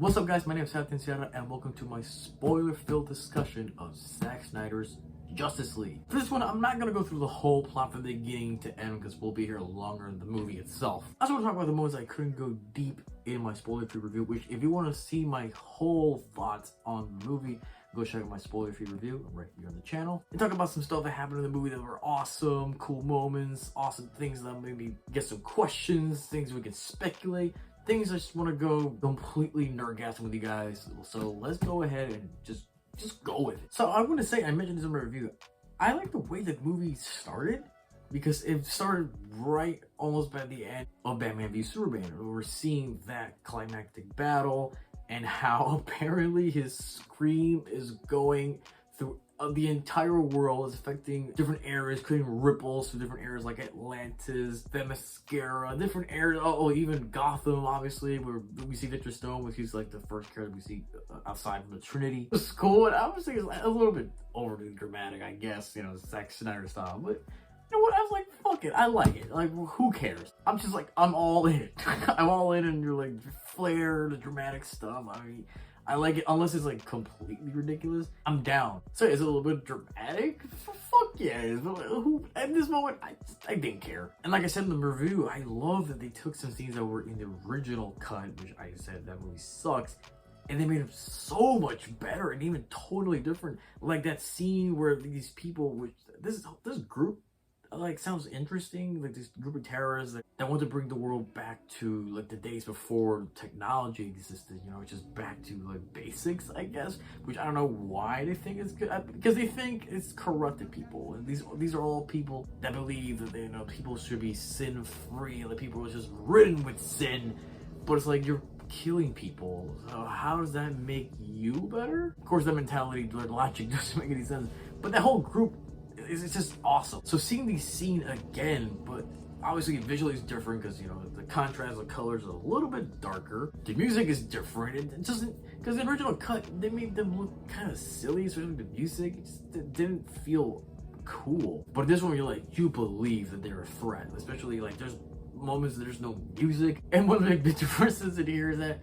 What's up guys, my name is Sebastián and welcome to my spoiler-filled discussion of Zack Snyder's Justice League. For this one, I'm not going to go through the whole plot from the beginning to end because we'll be here longer than the movie itself. I just want to talk about the moments I couldn't go deep in my spoiler-free review, which if you want to see my whole thoughts on the movie, go check out my spoiler-free review right here on the channel. And talk about some stuff that happened in the movie that were awesome, cool moments, awesome things that maybe get some questions, things we can speculate. Things I just want to go completely nerdgasting with you guys. So let's go ahead and just go with it. So I want to say, I mentioned this in my review, I like the way the movie started because it started right almost by the end of Batman v Superman. We're seeing that climactic battle and how apparently his scream is going through the entire world, is affecting different areas, creating ripples through different areas like Atlantis, Themyscira, different areas. Oh, even Gotham, obviously, where we see Victor Stone, which is like the first character we see outside from the Trinity. It's cool, and obviously it's a little bit overly dramatic, I guess, you know, Zack Snyder style, but you know what, I was like, fuck it, I like it. Like, who cares? I'm just like, I'm all in. I'm all in, and you're like, flair, the dramatic stuff. I mean, I like it, unless it's like completely ridiculous. I'm down. So is it a little bit dramatic? Fuck yeah. Who, at this moment, I didn't care. And like I said in the review, I love that they took some scenes that were in the original cut, which I said that movie sucks, and they made them so much better and even totally different. Like that scene where these people, which this group, like, sounds interesting, like this group of terrorists that want to bring the world back to like the days before technology existed, you know, just back to like basics, I guess, which I don't know why they think it's good, because they think it's corrupted people, and these are all people that believe that you know, people should be sin free, and that people are just ridden with sin, but it's like, you're killing people, so how does that make you better? Of course, that mentality, that logic doesn't make any sense, but that whole group, it's just awesome. So seeing these scenes again, but obviously visually it's different because, you know, the contrast of colors is a little bit darker. The music is different. It doesn't, because the original cut, they made them look kind of silly, especially the music. It didn't feel cool. But this one, you're like, you believe that they're a threat, especially like there's moments that there's no music. And one of the big differences in here is that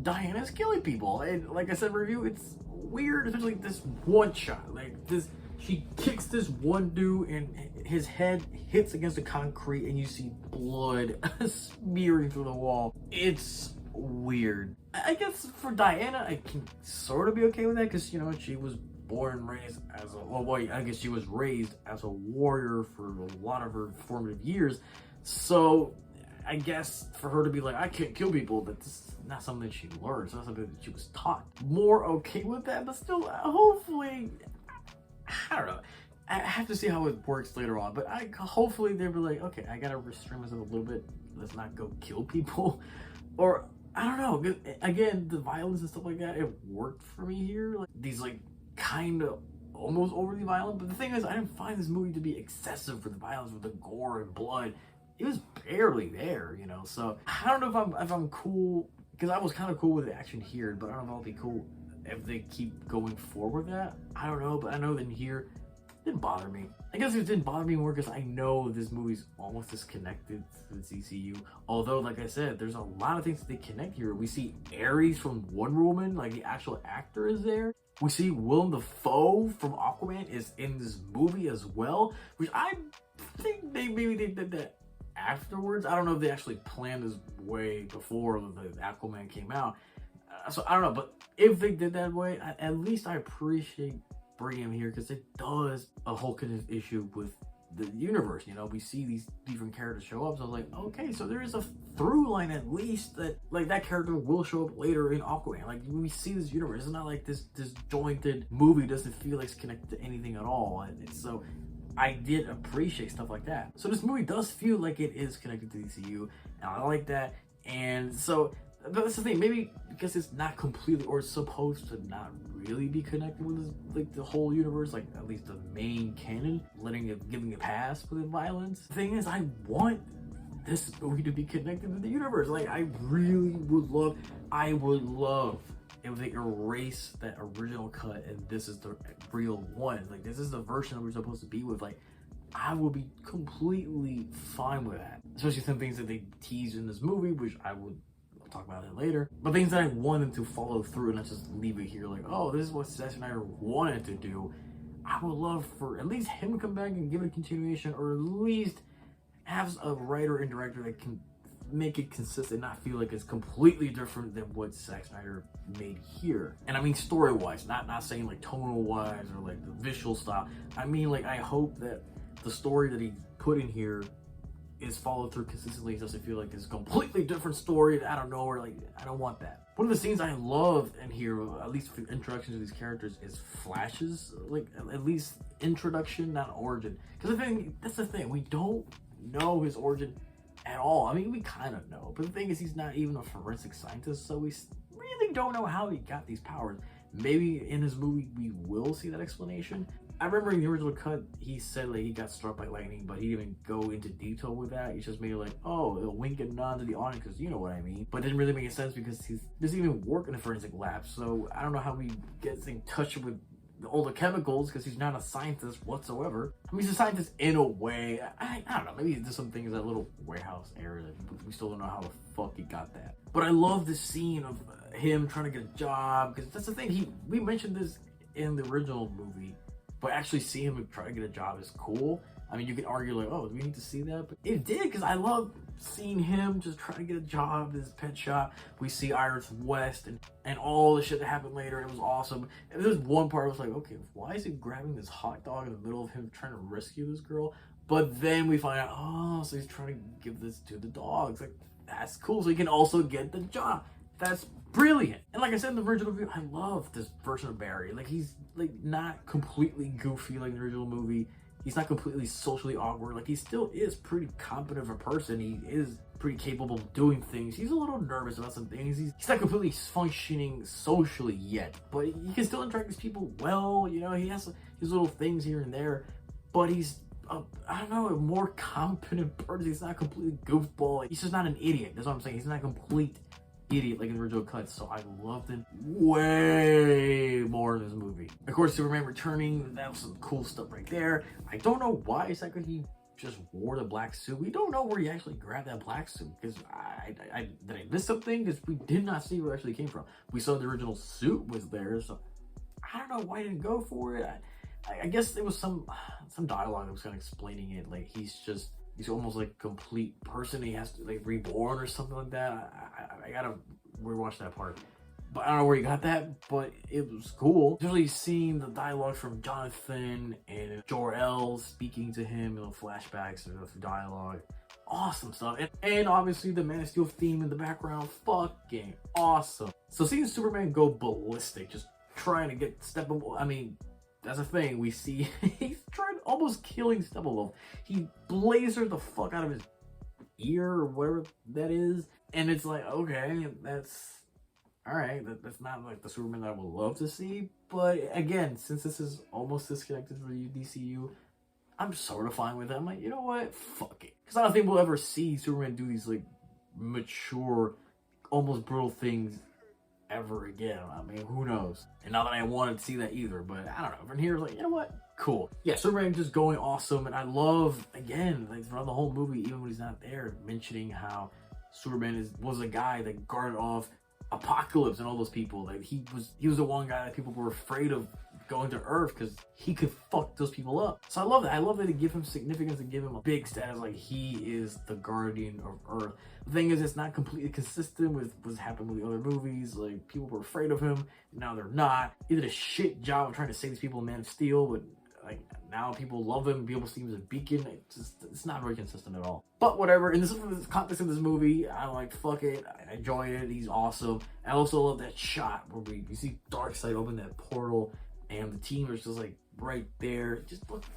Diana's killing people. And like I said in the review, it's weird, especially this one shot. Like this, she kicks this one dude and his head hits against the concrete and you see blood smearing through the wall. It's weird. I guess for Diana, I can sort of be okay with that because, you know, she was born and raised as a, well, wait, I guess she was raised as a warrior for a lot of her formative years. So I guess for her to be like, I can't kill people, that's not something that she learned. It's not something that she was taught. More okay with that, but still, hopefully, I don't know. I have to see how it works later on, but hopefully they'll be like, okay, I gotta restrain myself a little bit. Let's not go kill people. Or, I don't know. Again, the violence and stuff like that, it worked for me here. Like, these, like, kind of almost overly violent. But the thing is, I didn't find this movie to be excessive for the violence with the gore and blood. It was barely there, you know? So, I don't know if I'm cool, because I was kind of cool with the action here, but I don't know if I'll be cool if they keep going forward with that. I don't know, but I know that here it didn't bother me. I guess it didn't bother me more because I know this movie's almost disconnected to the CCU. Although, like I said, there's a lot of things that they connect here. We see Ares from Wonder Woman, like the actual actor is there. We see Willem Dafoe from Aquaman is in this movie as well, which I think maybe they did that afterwards. I don't know if they actually planned this way before the Aquaman came out. So I don't know, but if they did that way, at least I appreciate bringing him here because it does a whole kind of issue with the universe. You know, we see these different characters show up, so I was like, okay, so there is a through line at least that, like, that character will show up later in Aquaman. Like, we see this universe. It's not like this disjointed movie doesn't feel like it's connected to anything at all. And so I did appreciate stuff like that. So this movie does feel like it is connected to the DCU, and I like that. And so, but that's the thing, maybe because it's not completely, or it's supposed to not really be connected with this, like the whole universe, like at least the main canon, giving a pass for the violence. The thing is, I want this movie to be connected to the universe. Like, I really would love, if they erase that original cut and this is the real one. Like, this is the version that we're supposed to be with. Like, I would be completely fine with that. Especially some things that they teased in this movie, which I would We'll talk about it later. But things that I wanted to follow through and not just leave it here like, oh, this is what Zack Snyder wanted to do. I would love for at least him to come back and give it a continuation, or at least have a writer and director that can make it consistent, not feel like it's completely different than what Zack Snyder made here. And I mean story-wise, not saying like tonal-wise or like the visual style. I mean, like, I hope that the story that he put in here is followed through consistently. It doesn't feel like it's a completely different story out of nowhere. Like, I don't want that. One of the scenes I love in here, at least for introduction to these characters, is flashes. Like, at least introduction, not origin. Because that's the thing, we don't know his origin at all. I mean, we kind of know, but the thing is, he's not even a forensic scientist, so we really don't know how he got these powers. Maybe in his movie we will see that explanation. I remember in the original cut, he said like he got struck by lightning, but he didn't go into detail with that. He just made it like, oh, a wink and nod to the audience, because you know what I mean. But it didn't really make sense because he doesn't even work in a forensic lab, so I don't know how he gets in touch with all the chemicals, because he's not a scientist whatsoever. I mean, he's a scientist in a way. I don't know, maybe there's some things, that little warehouse area that we still don't know how the fuck he got that. But I love this scene of him trying to get a job, because that's the thing, we mentioned this in the original movie, but actually see him try to get a job is cool. I mean, you could argue like, oh, do we need to see that? But it did, because I love seeing him just trying to get a job at his pet shop. We see Iris West and all the shit that happened later. It was awesome. And there's one part I was like, okay, why is he grabbing this hot dog in the middle of him trying to rescue this girl? But then we find out, oh, so he's trying to give this to the dogs. Like, that's cool. So he can also get the job. That's brilliant. And like I said in the original movie, I love this version of Barry. Like, he's like not completely goofy like the original movie. He's not completely socially awkward. Like, he still is pretty competent of a person. He is pretty capable of doing things. He's a little nervous about some things. He's not completely functioning socially yet, but he can still interact with people well. You know, he has his little things here and there, but he's I don't know, a more competent person. He's not completely goofball. He's just not an idiot. That's what I'm saying. He's not a complete idiot like in the original cut. So I loved him way more in this movie. Of course, Superman returning, that was some cool stuff right there. I don't know why exactly he just wore the black suit. We don't know where he actually grabbed that black suit, because did I miss something? Because we did not see where it actually came from. We saw the original suit was there, so I don't know why he didn't go for it. I guess there was some dialogue that was kind of explaining it, like he's almost like a complete person. He has to like reborn or something like that. I gotta rewatch that part. But I don't know where he got that, but it was cool. Really seeing the dialogue from Jonathan and Jor-El speaking to him, you know, flashbacks or dialogue. Awesome stuff. And obviously the Man of Steel theme in the background, fucking awesome. So seeing Superman go ballistic, just trying to get Steppenwolf, I mean, that's a thing. We see he's trying, almost killing Steppenwolf. He blazered the fuck out of his ear or whatever that is. And it's like, okay, that's alright. That's not like the Superman that I would love to see. But again, since this is almost disconnected from the DCU, I'm sort of fine with it. I'm like, you know what? Fuck it. Because I don't think we'll ever see Superman do these like mature, almost brutal things ever again. I mean, who knows? And not that I wanted to see that either, but I don't know. From here, like, you know what? Cool. Yeah, Superman just going awesome. And I love, again, like throughout the whole movie, even when he's not there, mentioning how Superman was a guy that guarded off Apocalypse and all those people. Like, he was the one guy that people were afraid of going to Earth because he could fuck those people up. So I love that. I love that they give him significance and give him a big status, like he is the guardian of Earth. The thing is, it's not completely consistent with what's happened with the other movies. Like, people were afraid of him, now they're not. He did a shit job of trying to save these people in Man of Steel, but like now people love him, people see him as a beacon. It's not very consistent at all. But whatever, in this context of this movie, I'm like, fuck it, I enjoy it, he's awesome. I also love that shot where we see Darkseid open that portal and the team is just like right there. It just looked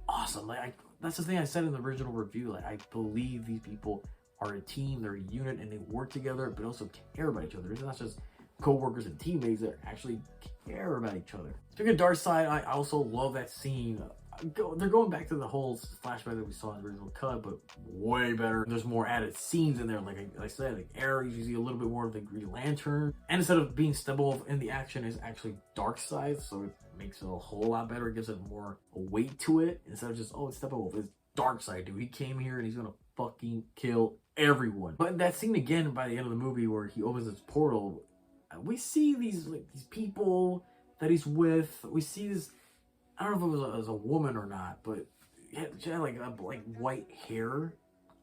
awesome. Like, that's the thing I said in the original review. Like, I believe these people are a team, they're a unit, and they work together, but also care about each other. It's not just co-workers and teammates that actually care about each other. Speaking of Darkseid, I also love that scene. They're going back to the whole flashback that we saw in the original cut, but way better. There's more added scenes in there. Like I said, like Ares, you see a little bit more of the Green Lantern. And instead of being Steppenwolf in the action, is actually Darkseid, so it makes it a whole lot better. It gives it more weight to it. Instead of just, oh, it's Steppenwolf, it's Darkseid, dude. He came here and he's gonna fucking kill everyone. But that scene again by the end of the movie where he opens his portal, we see these people that he's with. We see this. I don't know if it was a woman or not, but she had like white hair.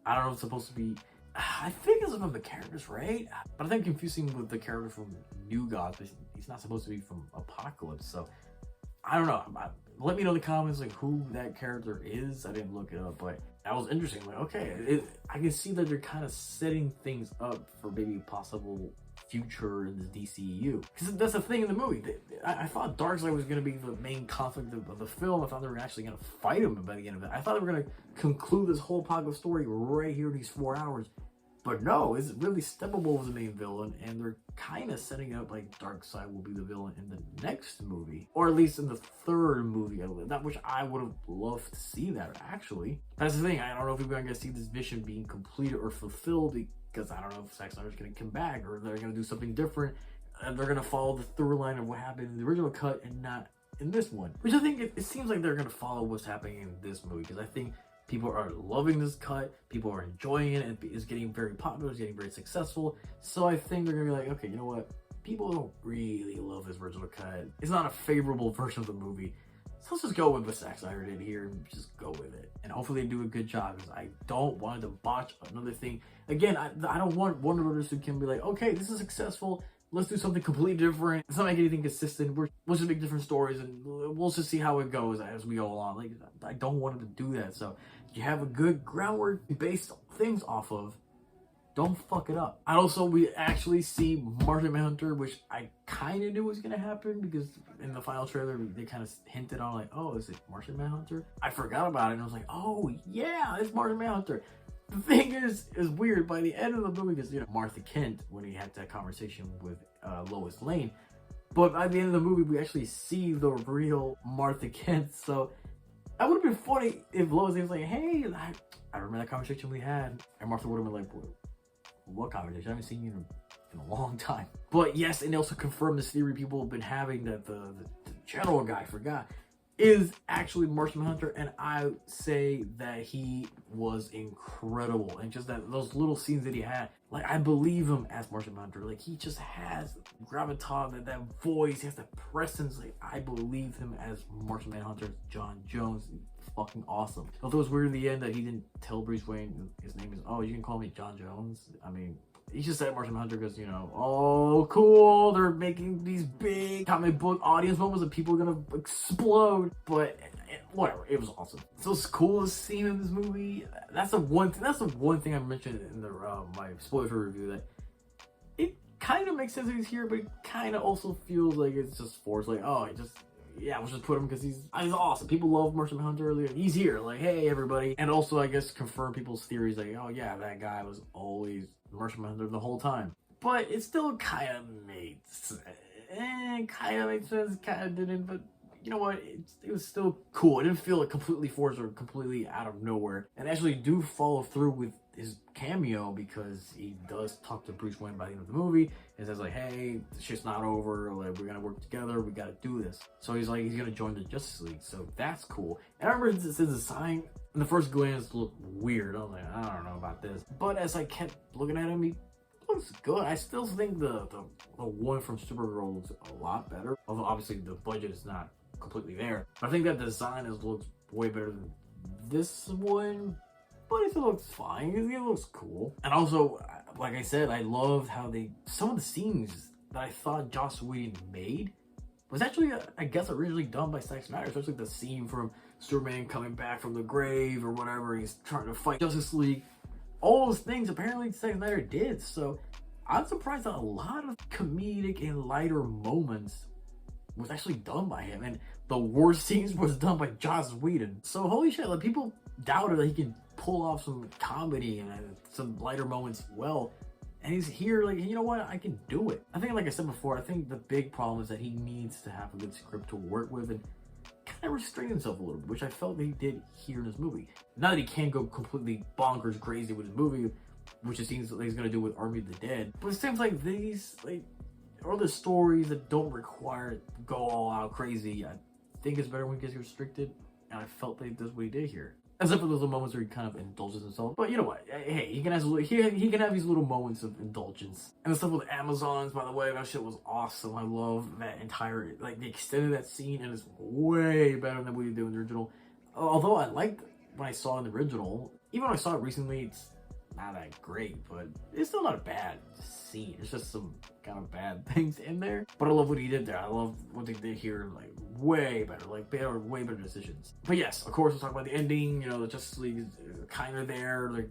I don't know if it's supposed to be. I think it's one of the characters, right? But I think confusing with the character from New Gods. He's not supposed to be from Apocalypse, so I don't know. Let me know in the comments like who that character is. I didn't look it up, but that was interesting. Like, okay, I can see that they're kind of setting things up for maybe possible future in this DCEU. Because that's the thing in the movie. I thought Darkseid was going to be the main conflict of the film. I thought they were actually going to fight him by the end of it. I thought they were going to conclude this whole Apocalypse story right here in these 4 hours. But no, it's really Steppenwolf was the main villain, and they're kind of setting up like Darkseid will be the villain in the next movie, or at least in the third movie. That which I would have loved to see that actually. That's the thing. I don't know if we're going to see this vision being completed or fulfilled because I don't know if Zack Snyder's going to come back or they're going to do something different. And they're going to follow the through line of what happened in the original cut and not in this one. Which I think it seems like they're going to follow what's happening in this movie because I think people are loving this cut. People are enjoying it. And it's getting very popular. It's getting very successful. So I think they're going to be like, okay, you know what? People don't really love this original cut. It's not a favorable version of the movie. So let's just go with what Zack Snyder did here and just go with it. And hopefully they do a good job because I don't want to botch another thing. Again, I don't want Warner Brothers who can be like, okay, this is successful. Let's do something completely different. Let's not make anything consistent. We'll just make different stories and we'll just see how it goes as we go along. Like, I don't want them to do that. So you have a good groundwork based things off of. Don't fuck it up. And also, we actually see Martian Manhunter, which I kind of knew was going to happen because in the final trailer, they kind of hinted on like, oh, is it Martian Manhunter? I forgot about it and I was like, oh yeah, it's Martian Manhunter. The thing is weird. By the end of the movie, because, you know, Martha Kent, when he had that conversation with Lois Lane, but by the end of the movie, we actually see the real Martha Kent. So that would have been funny if Lois Lane was like, hey, I remember that conversation we had. And Martha would have been like, what conversation? I haven't seen you in a long time. But yes, and they also confirmed this theory people have been having that the general guy, forgot, is actually Martian Hunter, and I say that he was incredible. And just those little scenes that he had, like, I believe him as Martian Hunter. Like, he just has gravitas, that voice, he has that presence. Like, I believe him as Martian Manhunter, John Jones. Fucking awesome. Although it was weird in the end that he didn't tell Bruce Wayne his name is, oh, you can call me John Jones. I mean, he just said Martian Hunter because, you know, oh, cool, they're making these big comic book audience moments and people are gonna explode. But whatever, it was awesome. So it's cool to see him in this movie. That's the one thing I mentioned in the my spoiler review, that it kind of makes sense that he's here, but it kind of also feels like it's just forced. Like, oh, we'll just put him because he's awesome. People love Martian Hunter earlier. He's here, like, hey, everybody. And also, I guess, confirm people's theories, like, oh, yeah, that guy was always Martian Hunter the whole time. But it still kind of made sense. Kind of made sense, kind of didn't. But you know what? It was still cool. It didn't feel like completely forced or completely out of nowhere. And actually do follow through with his cameo because he does talk to Bruce Wayne by the end of the movie and says like, hey, the shit's not over, like, we're gonna work together, we gotta do this. So he's gonna join the Justice League, so that's cool. And I remember his design in the first glance looked weird. I was like, I don't know about this, but as I kept looking at him, he looks good. I still think the one from Supergirl looks a lot better, although obviously the budget is not completely there. But I think that design looks way better than this one, but it still looks fine. It looks cool. And also, like I said, I loved how some of the scenes that I thought Joss Whedon made was actually, I guess, originally done by Zack Snyder, especially the scene from Superman coming back from the grave or whatever, he's trying to fight Justice League. All those things apparently Zack Snyder did. So I'm surprised that a lot of comedic and lighter moments was actually done by him, and the worst scenes was done by Joss Whedon. So holy shit, like, people doubted that he can pull off some comedy and some lighter moments well, and he's here like, you know what, I can do it. I think, like I said before, I think the big problem is that he needs to have a good script to work with and kind of restrain himself a little bit, which I felt that he did here in this movie. Not that he can't go completely bonkers crazy with his movie, which it seems like he's gonna do with Army of the Dead, but it seems like these or the stories that don't require it to go all out crazy, I think it's better when it gets restricted, and I felt that that's what he did here. Except for those moments where he kind of indulges himself. But you know what? Hey, he can have these little moments of indulgence. And the stuff with Amazons, by the way, that shit was awesome. I love that entire, like, they extended that scene, and it's way better than what he did in the original. Although I liked when I saw it in the original, even when I saw it recently, it's not that great, but it's still not a bad scene. It's just some kind of bad things in there. But I love what he did there. I love what they did here, like, way better. Like, they are way better decisions. But yes, of course, we'll talk about the ending. You know, the Justice League is kind of there. Like,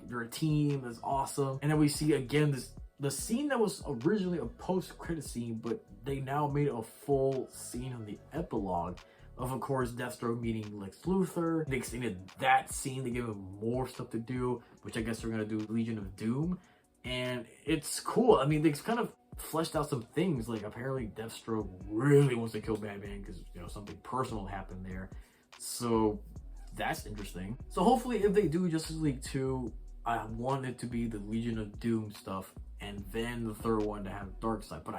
they're a team. That's awesome. And then we see, again, the scene that was originally a post-credit scene, but they now made a full scene on the epilogue of course, Deathstroke meeting Lex Luthor. They extended that scene. They gave him more stuff to do, which I guess they're going to do Legion of Doom. And it's cool. I mean, they kind of fleshed out some things. Like, apparently Deathstroke really wants to kill Batman because, you know, something personal happened there. So that's interesting. So hopefully if they do Justice League 2, I want it to be the Legion of Doom stuff, and then the third one to have Darkseid. But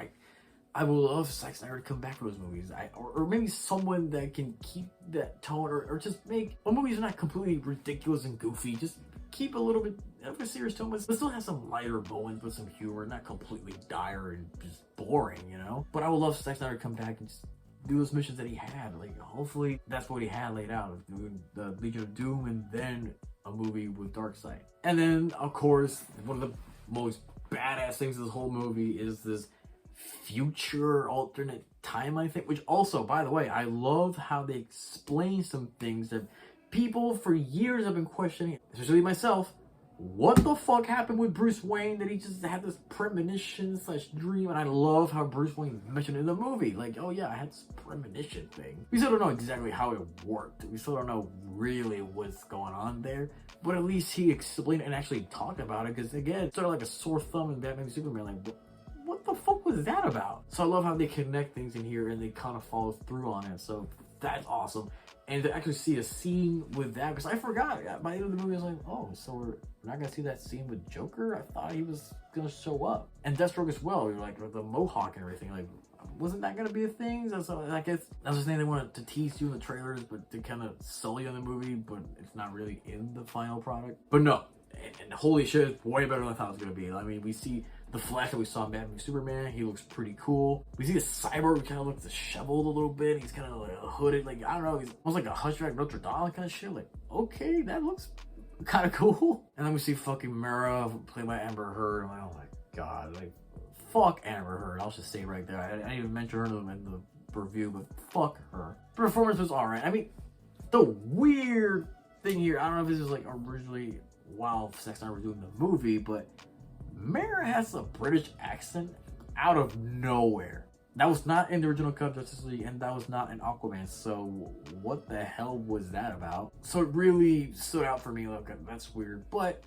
I would love Zack Snyder to come back for those movies. Or maybe someone that can keep that tone, or just make a movies not completely ridiculous and goofy. Just keep a little bit of a serious tone, but still have some lighter moments with some humor, not completely dire and just boring, you know? But I would love Zack Snyder to come back and just do those missions that he had. Like, hopefully that's what he had laid out, doing the Legion of Doom and then a movie with Darkseid. And then, of course, one of the most badass things of this whole movie is this future alternate timeline thing, which also, by the way, I love how they explain some things that people for years have been questioning, especially myself. What the fuck happened with Bruce Wayne that he just had this premonition / dream? And I love how Bruce Wayne mentioned in the movie, like, oh yeah, I had this premonition thing. We still don't know exactly how it worked. We still don't know really what's going on there, but at least he explained and actually talked about it, because again, it's sort of like a sore thumb in Batman v Superman, like, what the fuck was that about? So I love how they connect things in here and they kind of follow through on it. So that's awesome. And to actually see a scene with that, because I forgot. By the end of the movie, I was like, oh, so we're not going to see that scene with Joker? I thought he was going to show up. And Deathstroke as well. You're like, with the Mohawk and everything. Like, wasn't that going to be a thing? So I guess that's the thing they wanted to tease you in the trailers, but to kind of sell you on the movie, but it's not really in the final product. But no. And holy shit, it's way better than I thought it was going to be. I mean, we see the Flash that we saw in Batman v Superman. He looks pretty cool. We see the Cyborg, who kind of looks disheveled a little bit. He's kind of like hooded, like, I don't know, he's almost like a Hunchback Notre Dame kind of shit. Like, okay, that looks kind of cool. And then we see fucking Mara, played by Amber Heard. I'm like, oh my god, like, fuck Amber Heard. I'll just say right there. I didn't even mention her in the review, but fuck her. The performance was alright. I mean, the weird thing here, I don't know if this is like originally while Zack Snyder was doing the movie, but Mara has a British accent out of nowhere. That was not in the original cut of Justice League, and that was not in Aquaman, so what the hell was that about? So it really stood out for me. Look, that's weird, but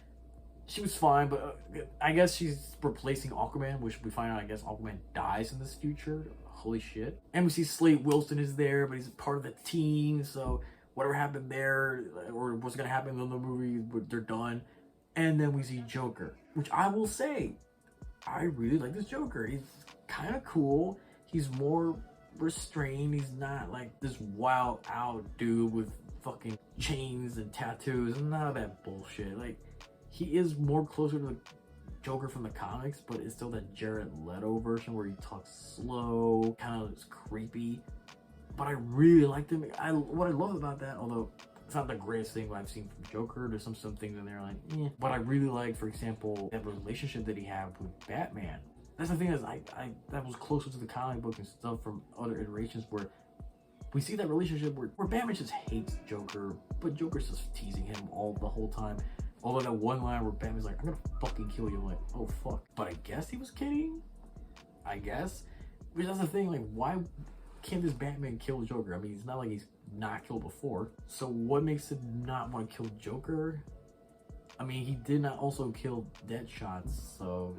she was fine. But I guess she's replacing Aquaman, which we find out, I guess Aquaman dies in this future. Holy shit. And we see Slade Wilson is there, but he's part of the team, so whatever happened there, or what's gonna happen in the movie, they're done. And then we see Joker, which I will say, I really like this Joker. He's kind of cool. He's more restrained. He's not like this wild out dude with fucking chains and tattoos and none of that bullshit. Like, he is more closer to the Joker from the comics, but it's still that Jared Leto version where he talks slow, kind of creepy. But I really liked him. What I love about that, although it's not the greatest thing I've seen from Joker, there's some things in there like, eh. But I really like, for example, that relationship that he had with Batman. That's the thing, is that was closer to the comic book and stuff from other iterations, where we see that relationship where Batman just hates Joker, but Joker's just teasing him the whole time. Although that one line where Batman's like, I'm gonna fucking kill you, I'm like, oh fuck. But I guess he was kidding? I guess? Which that's the thing, like, why can't this Batman kill Joker? I mean, it's not like he's not killed before. So what makes him not want to kill Joker? I mean, he did not also kill Deadshot, so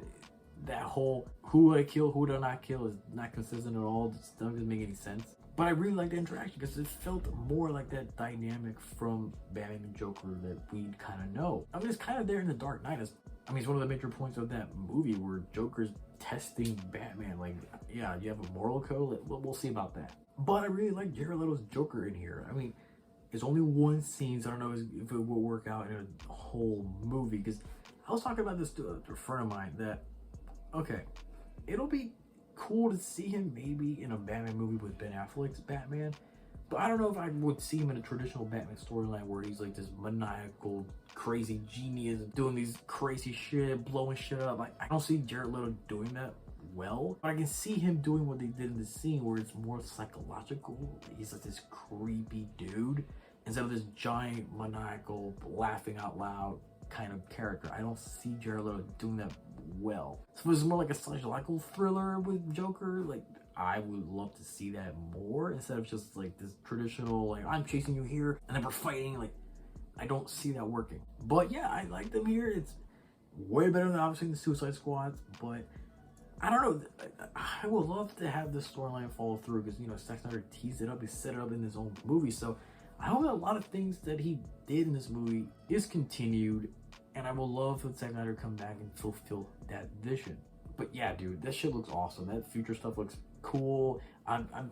that whole who would I kill, who would I not kill is not consistent at all. It just doesn't make any sense. But I really like the interaction because it felt more like that dynamic from Batman and Joker that we kind of know. I mean, it's kind of there in The Dark Knight. I mean, it's one of the major points of that movie where Joker's testing Batman. Like, yeah, you have a moral code? We'll see about that. But I really like Jared Leto's Joker in here. I mean, It's only one scene, so I don't know if it will work out in a whole movie. Because I was talking about this to a friend of mine that, okay, it'll be cool to see him maybe in a Batman movie with Ben Affleck's Batman. But I don't know if I would see him in a traditional Batman storyline where he's like this maniacal, crazy genius doing these crazy shit, blowing shit up. Like, I don't see Jared Leto doing that well, but I can see him doing what they did in the scene where it's more psychological. He's like this creepy dude instead of this giant, maniacal, laughing out loud kind of character. I don't see Jared Leto doing that well. So it's more like a psychological thriller with Joker. Like, I would love to see that more instead of just like this traditional, like, I'm chasing you here and then we're fighting. Like, I don't see that working. But yeah, I like them here. It's way better than obviously the Suicide Squad, but I don't know. I would love to have this storyline follow through because, you know, Zack Snyder teased it up, he set it up in his own movie. So I hope that a lot of things that he did in this movie is continued, and I will love when Zack Snyder come back and fulfill that vision. But yeah, dude, that shit looks awesome. That future stuff looks cool. I'm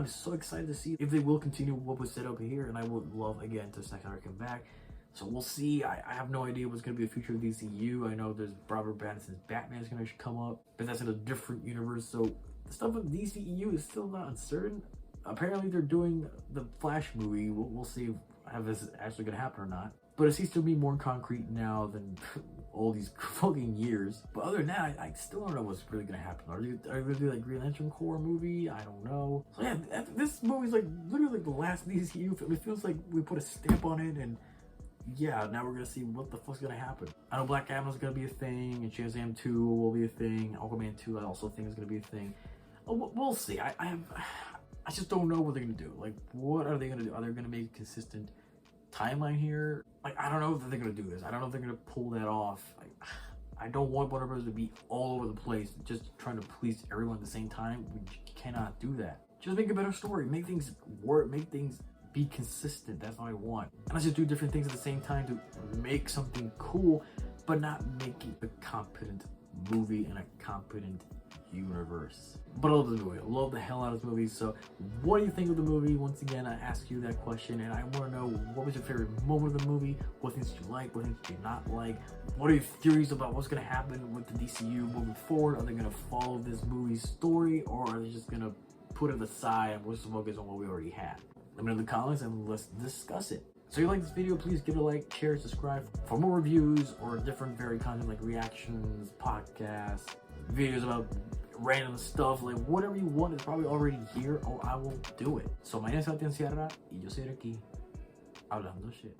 so excited to see if they will continue what was set up here, and I would love again to Zack Snyder come back. So we'll see. I have no idea what's going to be the future of DCU. I know there's Robert Pattinson's Batman is going to come up, but that's in a different universe. So the stuff with DCEU is still not uncertain. Apparently they're doing the Flash movie. We'll see if this is actually going to happen or not. But it seems to be more concrete now than all these fucking years. But other than that, I still don't know what's really going to happen. Are they going to do like Green Lantern Corps movie? I don't know. So yeah, this movie's like literally like the last DCU film. It feels like we put a stamp on it, and yeah, now we're gonna see what the fuck's gonna happen. I know Black Adam's gonna be a thing, and Shazam 2 will be a thing. Aquaman 2 I also think is gonna be a thing. We'll see. I just don't know what they're gonna do. Like, what are they gonna do? Are they gonna make a consistent timeline here? Like, I don't know if they're gonna do this. I don't know if they're gonna pull that off. I don't want Warner Bros. To be all over the place, just trying to please everyone at the same time. We cannot do that. Just make a better story. Make things work. Make things be consistent. That's what I want. And let's just do different things at the same time to make something cool, but not making a competent movie and a competent universe. But I love the movie. I love the hell out of this movie. So what do you think of the movie? Once again, I ask you that question, and I want to know, what was your favorite moment of the movie? What things did you like? What things did you not like? What are your theories about what's going to happen with the DCU moving forward? Are they going to follow this movie's story, or are they just going to put it aside and we'll just focus on what we already had? Let me know in the comments and let's discuss it. So if you like this video, please give it a like, share, subscribe for more reviews or different varied content like reactions, podcasts, videos about random stuff, like whatever you want is probably already here, or I will do it. So my name is Sebastián Productions y yo soy aquí hablando shit.